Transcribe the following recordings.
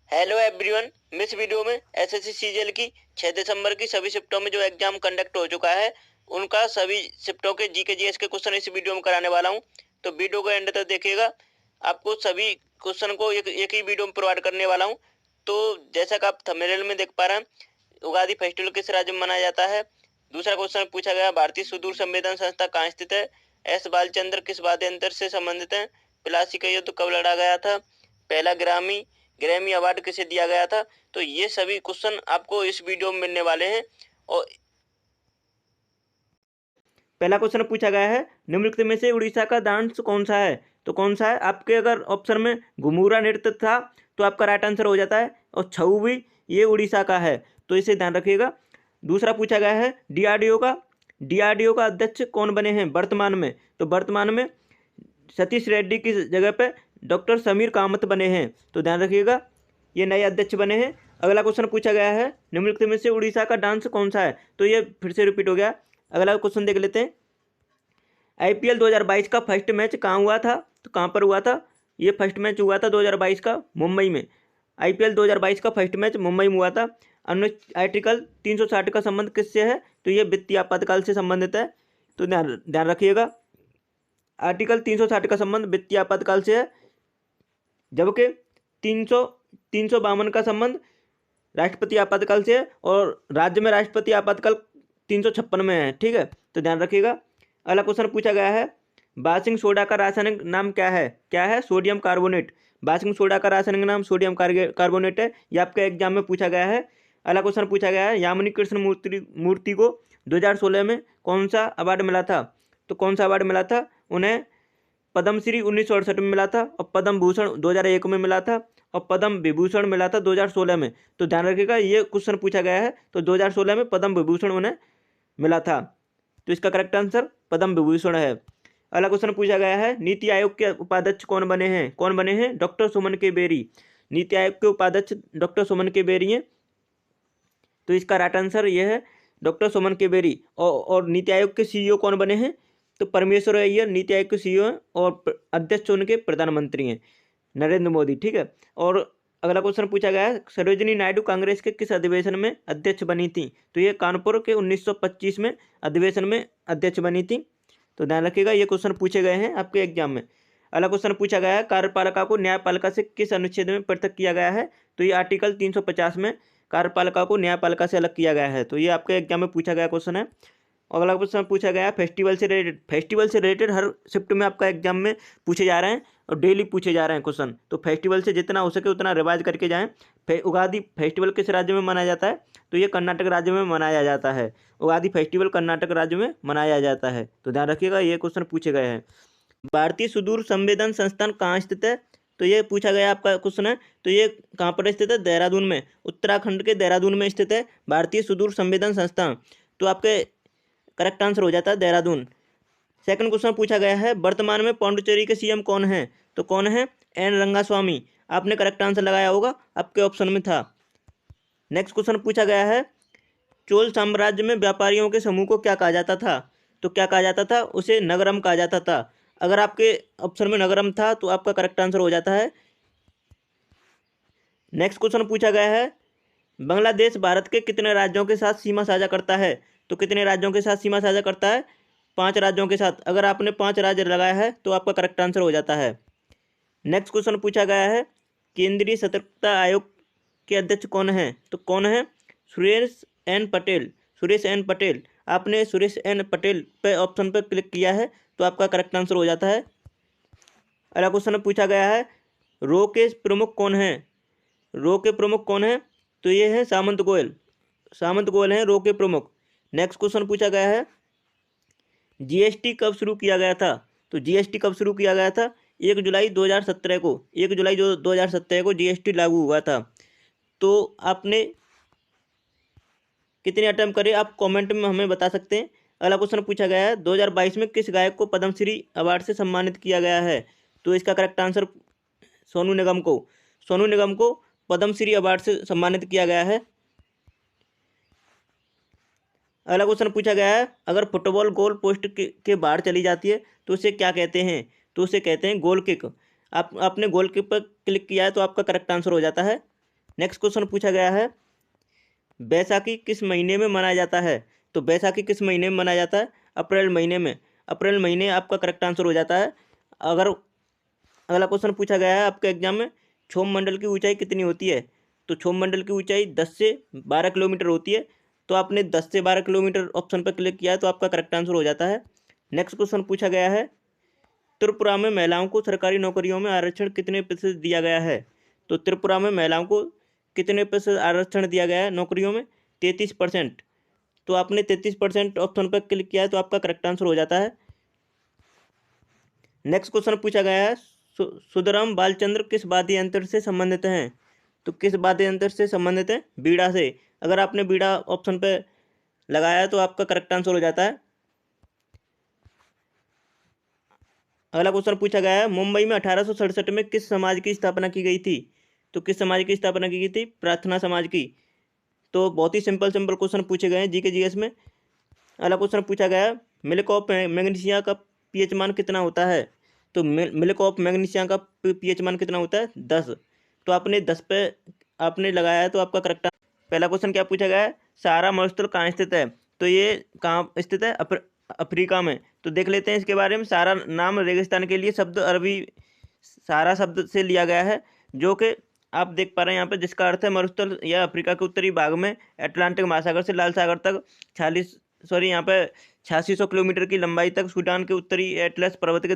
Hello everyone. मैं इस video में एसएससी सीजीएल की 6 दिसंबर की सभी शिफ्टों में जो एग्जाम कंडक्ट हो चुका है उनका सभी शिफ्टों के जीके जीएस के क्वेश्चन इस वीडियो में कराने वाला हूं। तो वीडियो को एंड तक देखिएगा। आपको सभी क्वेश्चन को एक ही वीडियो में प्रोवाइड करने वाला हूं। तो जैसा कि आप थंबनेल में देख पा रहे हैं, उगादी फेस्टिवल किस राज्य में मनाया जाता है। दूसरा क्वेश्चन पूछा गया, भारतीय सुदूर संवेदन संस्था कहाँ स्थित है। एस बालचंद्र किस वाद्य यंत्र से संबंधित है। प्लासी का युद्ध कब लड़ा गया था। पहला ग्रैमी अवार्ड किसे दिया गया था। तो ये सभी क्वेश्चन आपको इस वीडियो में मिलने वाले हैं। और पहला क्वेश्चन पूछा गया है, निम्नलिखित में से उड़ीसा का डांस कौन सा है। तो कौन सा है, आपके अगर ऑप्शन में घुमूरा नृत्य था तो आपका राइट आंसर हो जाता है, और छऊ भी ये उड़ीसा का है, तो इसे ध्यान रखिएगा। दूसरा पूछा गया है, डीआरडीओ का अध्यक्ष कौन बने हैं वर्तमान में। तो वर्तमान में सतीश रेड्डी की जगह पे डॉक्टर समीर कामत बने हैं, तो ध्यान रखिएगा ये नए अध्यक्ष बने हैं। अगला क्वेश्चन पूछा गया है, निम्नलिखित में से उड़ीसा का डांस कौन सा है। तो ये फिर से रिपीट हो गया। अगला क्वेश्चन देख लेते हैं। आईपीएल 2022 का फर्स्ट मैच कहाँ हुआ था। तो कहाँ पर हुआ था, ये फर्स्ट मैच हुआ था 2022 का मुंबई में। आईपीएल 2022 का फर्स्ट मैच मुंबई में हुआ था। आर्टिकल 360 का संबंध किससे है। तो ये वित्तीय आपातकाल से संबंधित है, तो ध्यान रखिएगा। आर्टिकल 360 का संबंध वित्तीय आपातकाल से है, जबकि 352 का संबंध राष्ट्रपति आपातकाल से है, और राज्य में राष्ट्रपति आपातकाल 356 में है। ठीक है, तो ध्यान रखिएगा। अगला क्वेश्चन पूछा गया है, बासिंग सोडा का रासायनिक नाम क्या है सोडियम कार्बोनेट। बासिंग सोडा का रासायनिक नाम सोडियम कार्बोनेट है, ये आपके एग्जाम में पूछा गया है। अगला क्वेश्चन पूछा गया है, यामिनी कृष्ण मूर्ति को 2016 में कौन सा अवार्ड मिला था। तो कौन सा अवार्ड मिला था, उन्हें पद्मश्री 1968 में मिला था, और पद्म भूषण 2001 में मिला था, और पद्म विभूषण मिला था 2016 में। तो ध्यान रखिएगा ये क्वेश्चन पूछा गया है, तो 2016 में पद्म विभूषण उन्हें मिला था, तो इसका करेक्ट आंसर पद्म विभूषण है। अगला क्वेश्चन पूछा गया है, नीति आयोग के उपाध्यक्ष कौन बने हैं डॉक्टर सुमन के बेरी। नीति आयोग के उपाध्यक्ष डॉक्टर सुमन के बेरी हैं, तो इसका राइट आंसर ये है डॉक्टर सुमन के बेरी। और नीति आयोग के सीईओ कौन बने हैं। तो परमेश्वर अय्यर नीति आयोग के सीईओ हैं, और अध्यक्ष उनके प्रधानमंत्री हैं नरेंद्र मोदी। ठीक है, और अगला क्वेश्चन पूछा गया है, सरोजिनी नायडू कांग्रेस के किस अधिवेशन में अध्यक्ष बनी थी। तो ये कानपुर के 1925 में अधिवेशन में अध्यक्ष बनी थी, तो ध्यान रखिएगा ये क्वेश्चन पूछे गए हैं आपके एग्जाम में। अगला क्वेश्चन पूछा गया है, कार्यपालिका को न्यायपालिका से किस अनुच्छेद में पृथक किया गया है। तो ये आर्टिकल 350 में कार्यपालिका को न्यायपालिका से अलग किया गया है, तो ये आपके एग्जाम में पूछा गया क्वेश्चन है। अगला क्वेश्चन पूछा गया, फेस्टिवल से रिलेटेड हर शिफ्ट में आपका एग्जाम में पूछे जा रहे हैं, और डेली पूछे जा रहे हैं क्वेश्चन, तो फेस्टिवल से जितना हो सके उतना रिवाइज करके जाएं। उगादी फेस्टिवल किस राज्य में मनाया जाता है। तो ये कर्नाटक राज्य में मनाया जाता है। उगादी फेस्टिवल कर्नाटक राज्य में मनाया जाता है, तो ध्यान रखिएगा ये क्वेश्चन पूछे गए हैं। भारतीय सुदूर संवेदन संस्थान कहाँ स्थित है। तो ये पूछा गया आपका क्वेश्चन है, तो ये कहाँ पर स्थित है, देहरादून में, उत्तराखंड के देहरादून में स्थित है भारतीय सुदूर संवेदन संस्थान। तो आपके करेक्ट आंसर हो जाता है देहरादून। सेकंड क्वेश्चन पूछा गया है, वर्तमान में पौंडुचेरी के सीएम कौन है। तो कौन है, एन रंगास्वामी। आपने करेक्ट आंसर लगाया होगा, आपके ऑप्शन में था। नेक्स्ट क्वेश्चन पूछा गया है, चोल साम्राज्य में व्यापारियों के समूह को क्या कहा जाता था। तो क्या कहा जाता था, उसे नगरम कहा जाता था। अगर आपके ऑप्शन में नगरम था तो आपका करेक्ट आंसर हो जाता है। नेक्स्ट क्वेश्चन पूछा गया है, बांग्लादेश भारत के कितने राज्यों के साथ सीमा साझा करता है। तो कितने राज्यों के साथ सीमा साझा करता है, 5 राज्यों के साथ। अगर आपने 5 राज्य लगाया है तो आपका करेक्ट आंसर हो जाता है। नेक्स्ट क्वेश्चन पूछा गया है, केंद्रीय सतर्कता आयोग के अध्यक्ष कौन है। तो कौन है, सुरेश एन पटेल। आपने सुरेश एन पटेल पे ऑप्शन पर क्लिक किया है तो आपका करेक्ट आंसर हो जाता है। अगला क्वेश्चन पूछा गया है, रो के प्रमुख कौन है। तो ये है सामंत गोयल हैं रो के प्रमुख। नेक्स्ट क्वेश्चन पूछा गया है, जीएसटी कब शुरू किया गया था। तो जीएसटी कब शुरू किया गया था, 1 जुलाई 2017 को जीएसटी लागू हुआ था। तो आपने कितने अटेम्प्ट करे आप कमेंट में हमें बता सकते हैं। अगला क्वेश्चन पूछा गया है, 2022 में किस गायक को पद्मश्री अवार्ड से सम्मानित किया गया है। तो इसका करेक्ट आंसर सोनू निगम को पद्मश्री अवार्ड से सम्मानित किया गया है। अगला क्वेश्चन पूछा गया है, अगर फुटबॉल गोल पोस्ट के बाहर चली जाती है तो उसे क्या कहते हैं। तो उसे कहते हैं गोल किक। आपने गोल किक पर क्लिक किया है तो आपका करेक्ट आंसर हो जाता है नेक्स्ट क्वेश्चन पूछा गया है बैसाखी किस महीने में मनाया जाता है। तो बैसाखी किस महीने में मनाया जाता है? अप्रैल महीने में। अप्रैल महीने आपका करेक्ट आंसर हो जाता है। अगर अगला क्वेश्चन पूछा गया है आपके एग्जाम में क्षोभ मंडल की ऊंचाई कितनी होती है। तो क्षोभ मंडल की ऊंचाई 10 से 12 किलोमीटर होती है। तो आपने 10 से 12 किलोमीटर ऑप्शन पर क्लिक किया है तो आपका करेक्ट आंसर हो जाता है। नेक्स्ट क्वेश्चन पूछा गया है त्रिपुरा में महिलाओं को सरकारी नौकरियों में आरक्षण कितने प्रतिशत दिया गया है। तो त्रिपुरा में महिलाओं को कितने प्रतिशत आरक्षण दिया गया है नौकरियों में? 33%। तो आपने 33% ऑप्शन पर क्लिक किया है तो आपका करेक्ट आंसर हो जाता है। नेक्स्ट क्वेश्चन पूछा गया है सुधराम बालचंद्र किस वाद्य यंत्र से संबंधित हैं। तो किस वाद्य यंत्र से संबंधित है? बीड़ा से। अगर आपने बीड़ा ऑप्शन पे लगाया तो आपका करेक्ट आंसर हो जाता है। अगला क्वेश्चन पूछा गया है मुंबई में 1867 में किस समाज की स्थापना की गई थी। तो किस समाज की स्थापना की गई थी? प्रार्थना समाज की। तो बहुत ही सिंपल सिंपल क्वेश्चन पूछे गए हैं जीके जीएस में। अगला क्वेश्चन पूछा गया है मिल्क ऑफ मैग्नीशिया का पीएच मान कितना होता है। तो मिल्क ऑफ मैग्नीशिया का पीएच मान कितना होता है? 10। तो आपने 10 पे आपने लगाया है तो आपका करेक्ट। पहला क्वेश्चन क्या पूछा गया है सहारा मरुस्थल कहाँ स्थित है। तो ये कहाँ स्थित है? अफ्रीका में। तो देख लेते हैं इसके बारे में। सहारा नाम रेगिस्तान के लिए शब्द अरबी सहारा शब्द से लिया गया है जो कि आप देख पा रहे हैं यहाँ पे, जिसका अर्थ है मरुस्थल या अफ्रीका के उत्तरी भाग में अटलांटिक महासागर से लाल सागर तक 8600 किलोमीटर की लंबाई तक सूडान के उत्तरी एटलस पर्वत के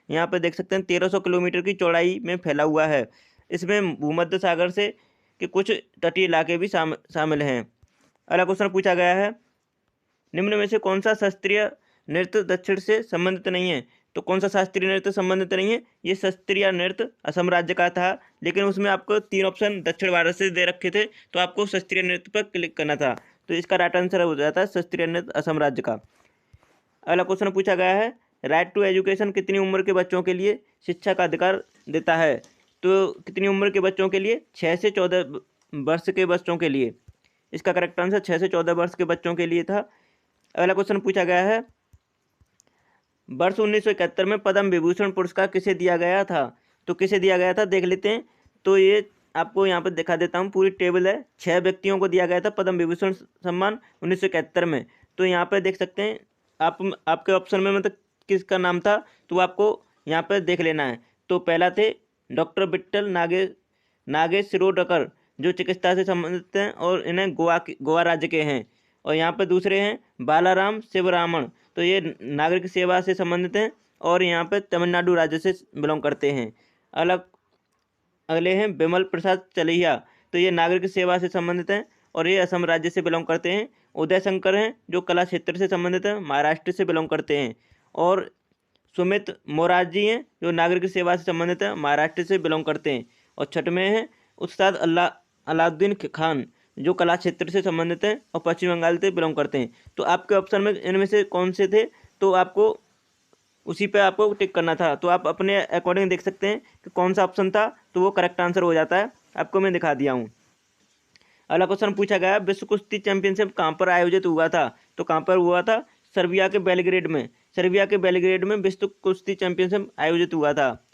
यहाँ पे देख सकते हैं 1300 किलोमीटर की चौड़ाई में फैला हुआ है। इसमें भूमध्य सागर से के कुछ तटीय इलाके भी शामिल हैं। अगला क्वेश्चन पूछा गया है निम्न में से कौन सा शास्त्रीय नृत्य दक्षिण से संबंधित नहीं है। तो कौन सा शास्त्रीय नृत्य संबंधित नहीं है? ये शास्त्रीय नृत्य असम राज्य का था, लेकिन उसमें आपको 3 ऑप्शन दक्षिण भारत से दे रखे थे तो आपको शास्त्रीय नृत्य पर क्लिक करना था। तो इसका राइट आंसर हो जाता है शास्त्रीय नृत्य असम राज्य का। अगला क्वेश्चन पूछा गया है राइट टू एजुकेशन कितनी उम्र के बच्चों के लिए शिक्षा का अधिकार देता है। तो कितनी उम्र के बच्चों के लिए? 6 से 14 वर्ष के बच्चों के लिए। इसका करेक्ट आंसर 6 से 14 वर्ष के बच्चों के लिए था। अगला क्वेश्चन पूछा गया है वर्ष 1971 में पद्म विभूषण पुरस्कार किसे दिया गया था। तो किसे दिया गया था देख लेते हैं। तो ये आपको यहाँ पर दिखा देता हूँ, पूरी टेबल है। 6 व्यक्तियों को दिया गया था पद्म विभूषण सम्मान 1971 में। तो यहाँ पर देख सकते हैं आप, आपके ऑप्शन में मतलब किसका नाम था तो आपको यहाँ पर देख लेना है। तो पहला थे डॉक्टर विट्ठल नागेश शिरोडकर जो चिकित्सा से संबंधित हैं और इन्हें गोवा राज्य के हैं। और यहाँ पर दूसरे हैं बालाराम शिवरामन, तो ये नागरिक सेवा से संबंधित हैं और यहाँ पर तमिलनाडु राज्य से बिलोंग करते हैं। अगले हैं विमल प्रसाद चलिया, तो ये नागरिक सेवा से संबंधित हैं और ये असम राज्य से बिलोंग करते हैं। उदय शंकर हैं जो कला क्षेत्र से संबंधित हैं, महाराष्ट्र से बिलोंग करते हैं। और सुमित मोरारजी हैं जो नागरिक सेवा से संबंधित हैं, महाराष्ट्र से बिलोंग करते हैं। और छठवें हैं उस्ताद अलाउद्दीन खान जो कला क्षेत्र से संबंधित हैं और पश्चिम बंगाल से बिलोंग करते हैं। तो आपके ऑप्शन में इनमें से कौन से थे तो आपको उसी पे आपको टिक करना था। तो आप अपने अकॉर्डिंग देख सकते हैं कि कौन सा ऑप्शन था तो वो करेक्ट आंसर हो जाता है। आपको मैं दिखा दिया हूँ। अगला क्वेश्चन पूछा गया विश्व कुश्ती चैंपियनशिप कहाँ पर आयोजित हुआ था। तो कहाँ पर हुआ था? सर्बिया के बेलग्रेड में। सर्बिया के बेलग्रेड में विश्व कुश्ती चैंपियनशिप आयोजित हुआ था।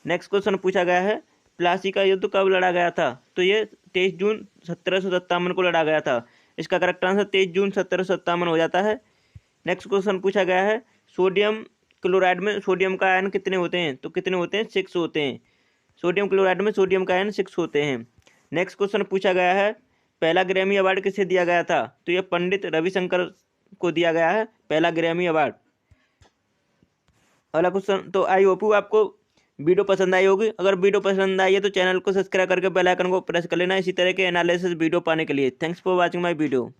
नेक्स्ट क्वेश्चन पूछा गया है प्लासी का युद्ध कब लड़ा गया था। तो ये 23 जून 1757 को लड़ा गया था। इसका करेक्ट आंसर 23 जून 1757 हो जाता है। नेक्स्ट क्वेश्चन पूछा गया है सोडियम क्लोराइड में सोडियम का आयन कितने होते हैं। तो कितने होते हैं? 6 होते हैं। सोडियम क्लोराइड में सोडियम का आयन 6 होते हैं। नेक्स्ट क्वेश्चन पूछा गया है पहला ग्रैमी अवार्ड किसे दिया गया था। तो ये पंडित रविशंकर को दिया गया है पहला ग्रैमी अवार्ड। अगला क्वेश्चन, तो आई होप आपको वीडियो पसंद आई होगी। अगर वीडियो पसंद आई है तो चैनल को सब्सक्राइब करके बेल आइकन को प्रेस कर लेना इसी तरह के एनालिसिस वीडियो पाने के लिए। Thanks for watching my video.